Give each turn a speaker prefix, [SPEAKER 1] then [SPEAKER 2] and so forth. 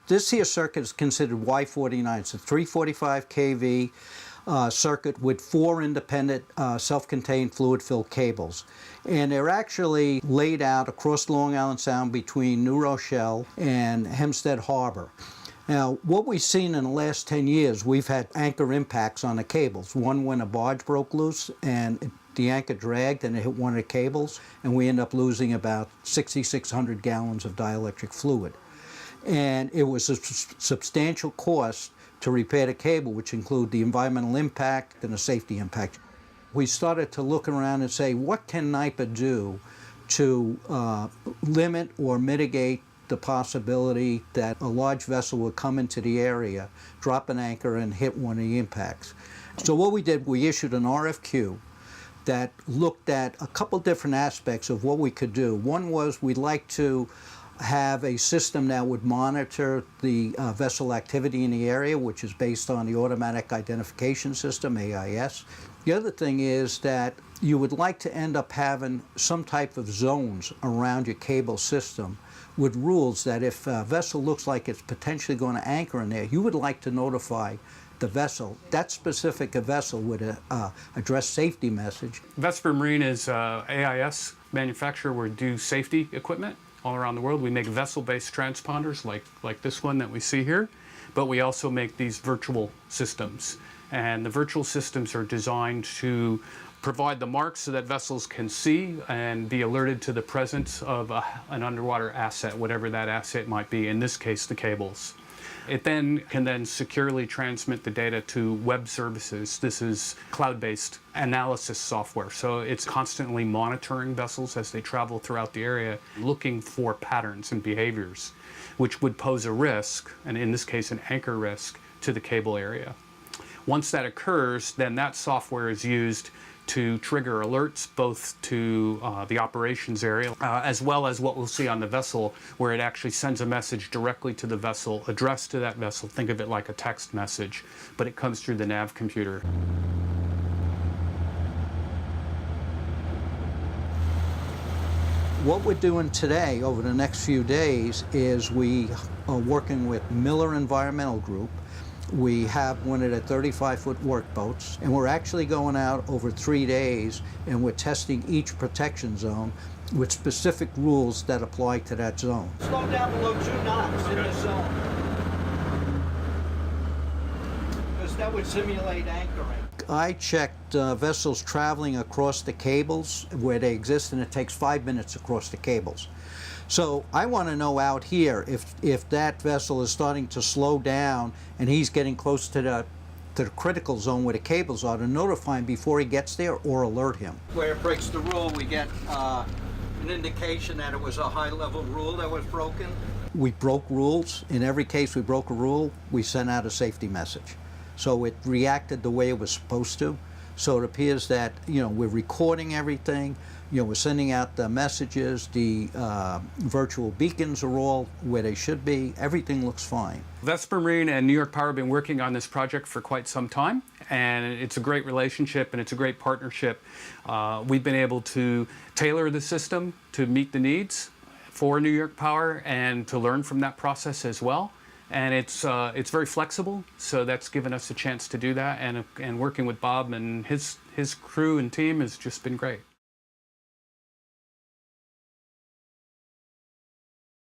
[SPEAKER 1] This here circuit is considered Y49. It's a 345 kV circuit with 4 independent self-contained fluid-filled cables. And they're actually laid out across Long Island Sound between New Rochelle and Hempstead Harbor. Now, what we've seen in the last 10 years, we've had anchor impacts on the cables. One when a barge broke loose and the anchor dragged and it hit one of the cables, and we end up losing about 6,600 gallons of dielectric fluid. And it was a substantial cost to repair the cable, which include the environmental impact and the safety impact. We started to look around and say, what can NYPA do to limit or mitigate the possibility that a large vessel would come into the area, drop an anchor, and hit one of the impacts? So what we did, we issued an RFQ that looked at a couple different aspects of what we could do. One was we'd like to have a system that would monitor the vessel activity in the area, which is based on the Automatic Identification System, AIS. The other thing is that you would like to end up having some type of zones around your cable system with rules that if a vessel looks like it's potentially going to anchor in there, you would like to notify the vessel, that specific vessel with a address safety message.
[SPEAKER 2] Vesper Marine is AIS manufacturer. We do safety equipment all around the world. We make vessel-based transponders like this one that we see here, but we also make these virtual systems. And the virtual systems are designed to provide the marks so that vessels can see and be alerted to the presence of an underwater asset, whatever that asset might be, in this case the cables. It then can securely transmit the data to web services. This is cloud-based analysis software, so it's constantly monitoring vessels as they travel throughout the area, looking for patterns and behaviors which would pose a risk, and in this case an anchor risk, to the cable area. Once that occurs, then that software is used to trigger alerts both to the operations area as well as what we'll see on the vessel, where it actually sends a message directly to the vessel, addressed to that vessel. Think of it like a text message, but it comes through the nav computer.
[SPEAKER 1] What we're doing today over the next few days is we are working with Miller Environmental Group. We have one of the 35-foot workboats, and we're actually going out over 3 days, and we're testing each protection zone with specific rules that apply to that zone. Slow down below 2 knots in this zone, because that would simulate anchoring. I checked vessels traveling across the cables where they exist, and it takes 5 minutes across the cables. So I want to know out here if that vessel is starting to slow down and he's getting close to the critical zone where the cables are, to notify him before he gets there or alert him. Where it breaks the rule, we get an indication that it was a high-level rule that was broken. We broke rules. In every case we broke a rule, we sent out a safety message. So it reacted the way it was supposed to. So it appears that, we're recording everything. We're sending out the messages, the virtual beacons are all where they should be. Everything looks fine.
[SPEAKER 2] Vesper Marine and New York Power have been working on this project for quite some time, and it's a great relationship and it's a great partnership. We've been able to tailor the system to meet the needs for New York Power and to learn from that process as well. And it's very flexible, so that's given us a chance to do that. And working with Bob and his crew and team has just been great.